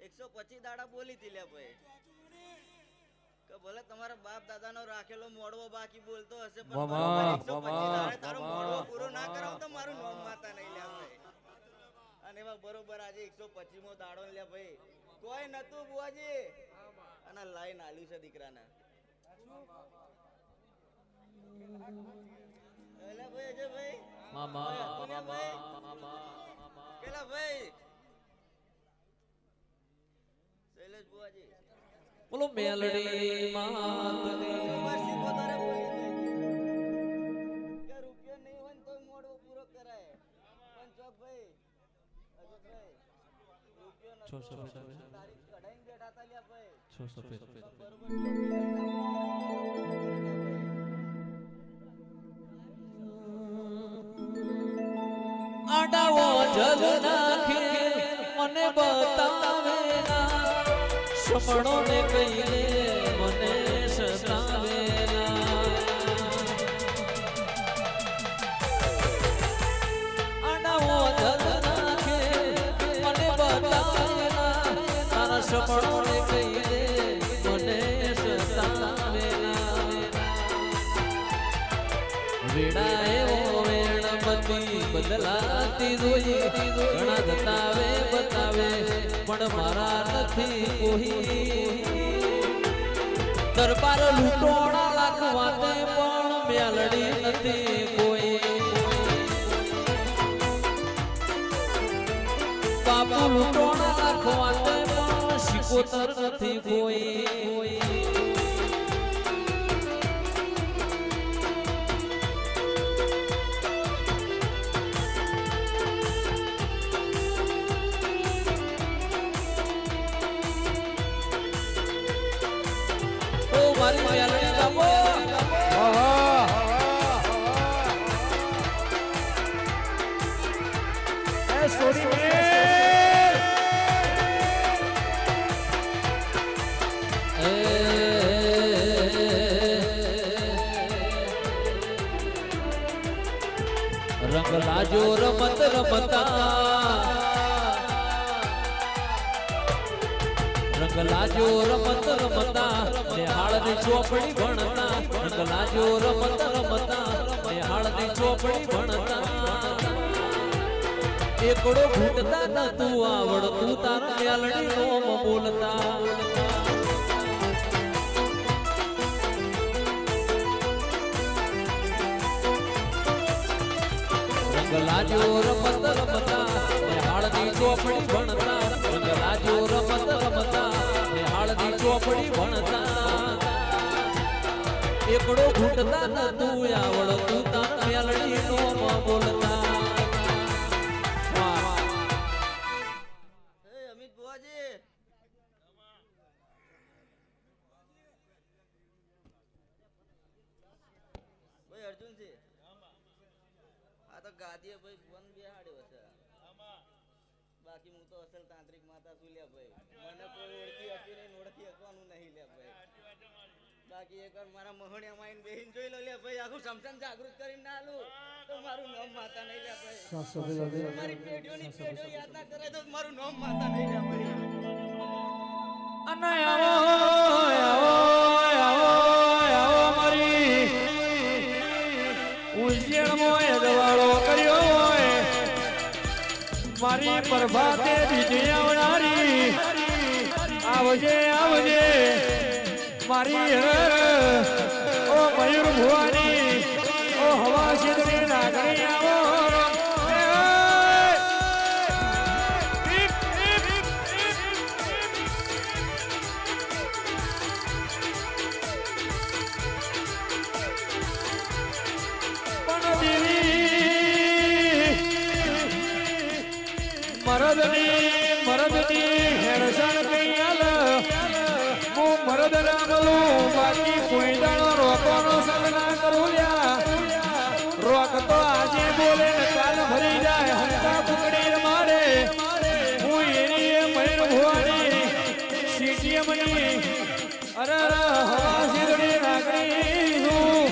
125 દાડા બોલી તી લે ભાઈ કે ભલે તમારા બાપ દાદાનો રાખેલો મોડવો બાકી બોલતો હશે પણ 125 દાડે તારો મોડવો પૂરો ના કરાવ તો મારું નામ માતા નહીં લે ભાઈ. અને એમાં બરોબર આજે 125મો દાડો લે ભાઈ કોઈ નતું બુઆજી અને લાઈન આલ્યું છે દીકરાને. એલા ભાઈ અજય ભાઈ મામા કેલા ભાઈ શૈલેષ બુઆજી બોલો મેલડી માતની વર્ષી વધારે બોલી કે રૂપિયો નહીં હોય તો મોડવો પૂરો કરાય પણ ચોક ભાઈ અજય ભાઈ રૂપિયો નતો તારીખ કઢાઈને બેઠા તા લ્યા ભાઈ બરોબર આડાવો જલ નાખે મને બતાવે ના સમણો ને કહીને મને સતાવે ના આડાવો જલ નાખે મને બતાવે ના તારા સમણો ને કહીને મને સતાવે ના વેડાએ બદલાતી જોઈ ઘણા બતાવે બતાવે પણ મારા નથી કોઈ દરબાર લૂંટોણા લાખ વાતે પણ મેલડી નથી કોઈ બાપુ લૂંટોણા લાખ વાતે પણ શિકોતર નથી કોઈ મારી મેલડી બાપો એ સોરી મે રંગ લાજો રમત રમતા રંગ લાજો રમત રમતા નિહાળની ચોપડી ભણતા રંગ લાજો રમત રમતા નિહાળની ચોપડી ભણતા એકડો ઘૂંટતા નતું આવડતું તારા મેલડી નોમ બોલતા રંગ લાજો રમત રમતા નિહાળની ચોપડી ભણતા રંગ લાજો રમત રમતા નિહાળની ચોપડી ભણતા એકડો ઘૂંટતા નતું આવડતું તારા મેલડી નોમ બોલતા અમિત બુઆજી ભાઈ અર્જુનજી આ તો ગાદીએ ભાઈ ફોન બેહાડ્યો છે બાકી હું તો અસલ તાંત્રિક માતા છું લ્યા ભાઈ મને કોઈ ઓળખી હતી નહીં ઓળખી શકવાનું નહીં લ્યા ભાઈ બાકી એકવાર મારા મહણિયા માઈન બેહીન જોઈ લો લ્યા ભાઈ આખું સમસન જાગૃત કરીને ના આલું તો મારું નામ માતા નહીં લ્યા ભાઈ મારી પેઢીઓની પેઢીઓ યાદ ના કરે તો મારું નામ માતા નહીં લ્યા ભાઈ અને આવો આવો આવો આવો મારી ઉજ્જૈન મોય દવાળો કર્યો હોય મારી પ્રભાતે બીજી આવનારી આવજે આવજે મારી હર ઓ મયુર ભુવાની ઓ હવા સિદ્ધની નાગણી આવો મરદની હેડસણ કઈ આલ હું મરદ રામલું બાકી કોઈ દાડો રોકોનો સંગ ના કરું લ્યા રોક તો આજે બોલે ને કાલ ભરી જાય હંતા કુકડી મારે હું એની મયુર ભુવાની સીટીએમની અરે હવા સિદ્ધની નાગણી હું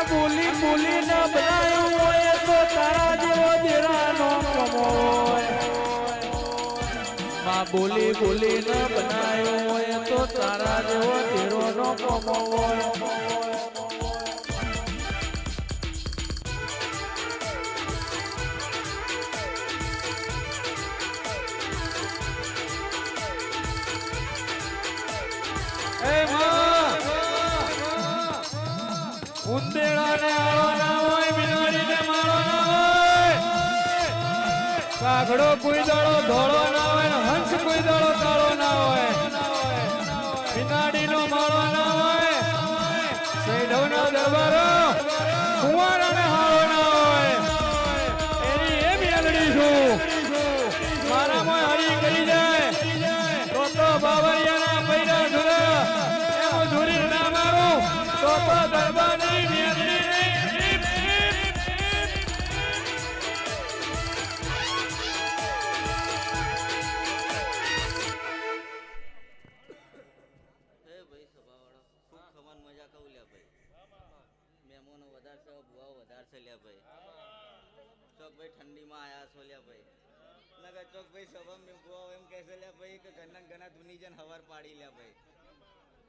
બોલી બોલી ના બનાયો બોલી બોલી ન બનાયો હોય તો તારા જેવો તેરો નો કોમો હોય ઉંદેડાને આળો ના હોય, બિલાડીને માળો ના હોય, કાગડો કોઈ દાડો ધોળો ના હોય ને હંસ કોઈ દાડો કાળો ના હોય, બિલાડીનો માળો ના હોય, સૈઢવનો દરબારો કુંવારાને હાળો ના હોય, એની એ મેલડી છું મારામાં હરી કરી જાય તો બાવરિયાના પૈડા ધુરા એમ ધુરી ના મારું તો દરબારની મેલડી ઠંડીમાં આયા છો લ્યા ભાઈ નગર ચોક ભાઈ સભા મેં બુઆ એમ કહેશે લ્યા ભાઈ કે ઘરના ધૂની જન હવાર પાડી લ્યા ભાઈ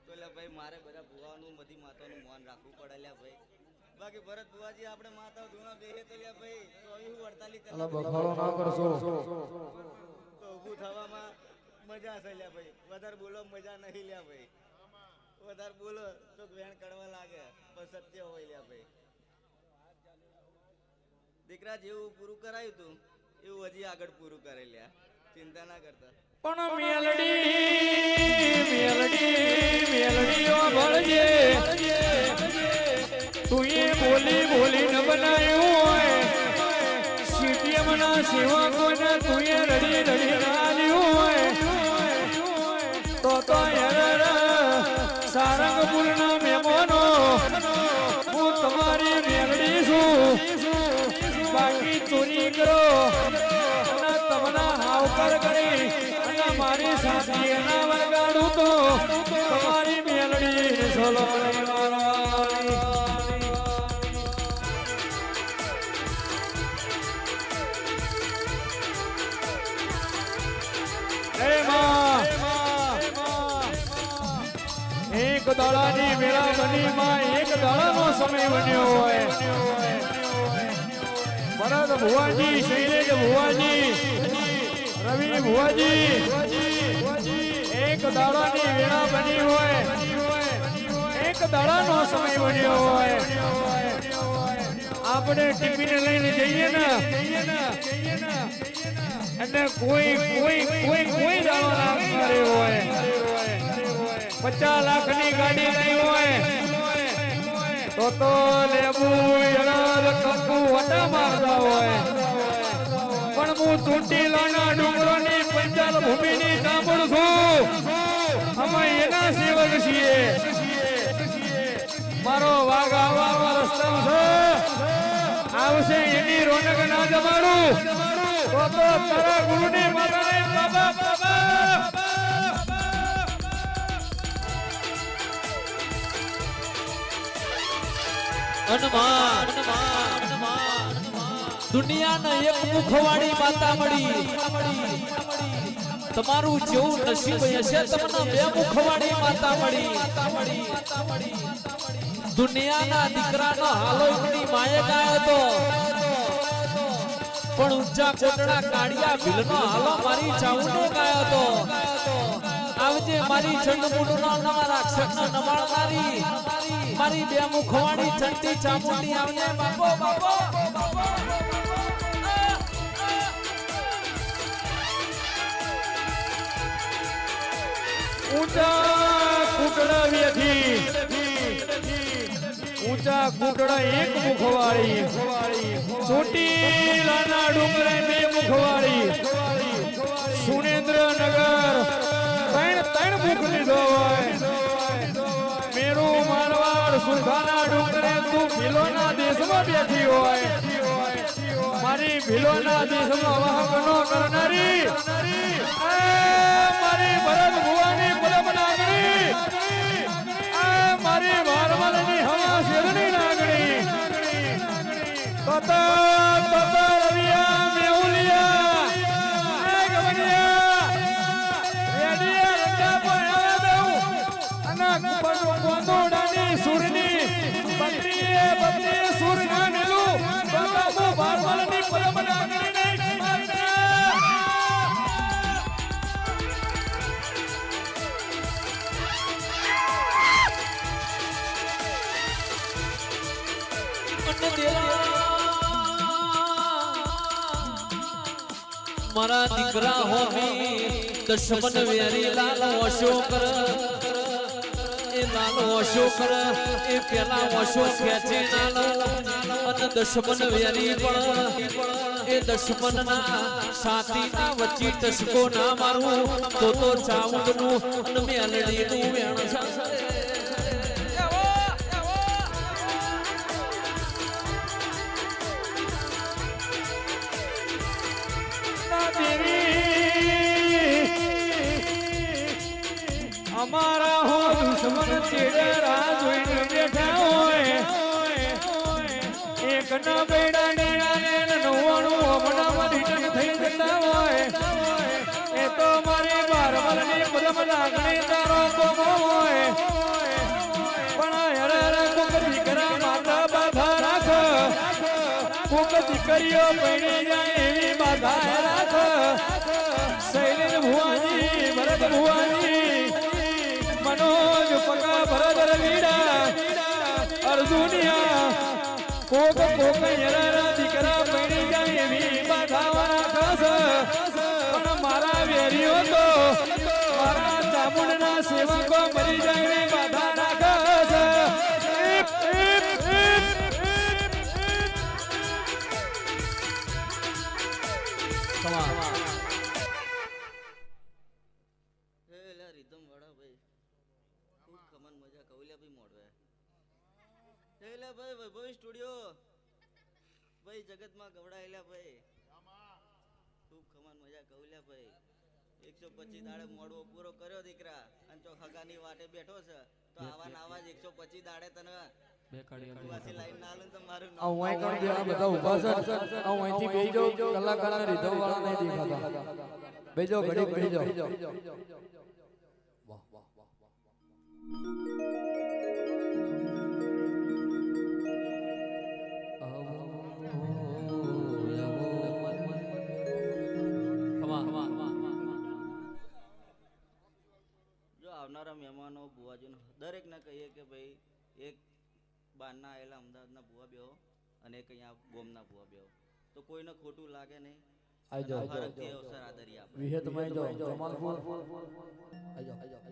તો લ્યા ભાઈ મારે બધા બુવાનું બધી માતાનું માન રાખવું પડે લ્યા ભાઈ બાકી ભરત બુઆજી આપણે માતા ધૂણા બેહે તો લ્યા ભાઈ 24 48 કલાક બખાડો ના કરશો તો ઊભું થવામાં મજા છે લ્યા ભાઈ વધારે બોલો મજા નહીં લ્યા ભાઈ વધારે બોલો તો વેણ કડવા લાગે પણ સત્ય હોય લ્યા ભાઈ દીકરા જેવું પૂરું કરાયું તું એવું હજી આગળ પૂરું કરે લ્યા ચિંતા ના કરતા પણ મેલડીઓ ભળજે તું એ બોલી બોલી ન બનાયું હોય સીટીએમ ના સેવા કોઈને તું એ રડી રડી નાલ્યું હોય તો સારંગપુર ના મહેમાનો હું તમારી મેલડી છું બાકી ચોરી કરો અને તમને હાવકાર કરી અને મારી સાથે ના વગાડું તો તમારી મેલડી સોલવાની મારવાની એક દાડાની મેળા બની માં એક દાડાનો સમય બન્યો હોય ભરત ભુવાજી શૈલેષ ભુવાજી રવિ ભુવાજી એક દાડાની વેળા બની હોય એક દાડાનો સમય બન્યો હોય આપણે ટિફિન લઈને જઈએ ને અને કોઈ દાડો ના કરે હોય 50 લાખની ગાડી નહીં હોય તો લેબુ યરાદ કંકુ વટા મારતા હોય પણ હું ચોટીલાના ડુંગરોની પંચાલ ભૂમિની સાંભળ છું અમે એના સેવક છીએ મારો વાઘ આવવાનો રસ્તો છે આવશે એની રોનક ના જમાડું તો તારા ગુરુની માતાને બાબા બાબા હનુમાન દુનિયાના એક મુખવાણી માતા મળી તમારું જેવું નસીબ હશે તમને બે મુખવાણી માતા મળી દુનિયાના દીકરાનો હાલો એમની માએ ગાયો તો પણ ઊંચા કોટડા કાળિયા ભીલનો હાલો મારી ચાઉને ગાયો તો આવજે મારી ચંડમુંડનો નવા રાક્ષસનો નમાળનારી મારી બે મુખવાણી ચંડી ચામુંડી આવજે બાપો બાપો ઊંચા કુટડા વેથી ઊંચા કુટડા એક મુખવાળી ચોટીલાના ડુંગરે બે મુખવાળી સુરેન્દ્રનગર ત્રણ મુખ લીધો હોય મેરું મારવાડ સુરખાના ડુંગરે તું ભીલોના દેશમાં બેઠી હોય મારી ભીલોના દેશમાં વાહકનો કરનારી મારી ભરત ભુવાની પદમ નાગરી મારી ભારવાલની હવા શેરની નાગરી તત રવિયા મેહુલિયા ગમનિયા મારા દીકરા હોમી દશમન વેરી લાલ અશોક એ લાલ અશોક એ પેલા અશોક ખેંચી નાલો અને દશમન વેરી પણ એ દશમન ના સાથી ના વચ્ચે ટસકો ના મારું તો ચાઉંડ નું અને મેલડી નું વેણ છે અમારા હો દુશ્મન ચેડરા જોઈને બેઠા હોય એક ના બેડા ને નવાણું હમણાં રિટર્ન થઈ જતા હોય એ તો મારી બારમલ ની પદમ લાગણી તારો કોમો હોય પણ હેરે કોક દીકરા માતા બાધા રાખ કોક દીકરીઓ પૈણી જાય એવી બાધા રાખ શૈલેન ભુવાની ભરત ભુવાની मनोज पका भरदर वीरा अर्जुनिया कोक कोक यरा दिकरा पड़ी जाए भी बाधावाना कस पण मारा वेरियो तो मारा चामुंडना सेवको मरी जाए बाधा ना कस ભાઈ વૈભવી સ્ટુડિયો ભાઈ જગતમાં ગવડાયેલા ભાઈ ખૂબ ખમન મજા કૌલ્યા ભાઈ 125 દાડે મોડવો પૂરો કર્યો દીકરા અને ચો હગાની વાટે બેઠો છે તો આવા નાવા 125 દાડે તને બે કાઢી લાઈન ના આલું તો મારું આ હું અહીં કણ દેવા બધા ઊભા છે આ હું અહીંથી બેહી જાઉં કલાકારના રીધમ વાળા નહીં દેખાતા બેજો ઘડી બેહી જાઓ વાહ વાહ વાહ આવનારા મહેમાનો બુવાજીનો દરેક ને કહીએ કે ભાઈ એક બારના આવેલા અમદાવાદના બુવા બેહો અને એક અહીંયા ગોમના બુવા બેહો તો કોઈને ખોટું લાગે નહીં આઈ જાઓ ફરકથી અવસર આદરી આપણે વિહત માં જાઓ જમાલપુર આઈ જાઓ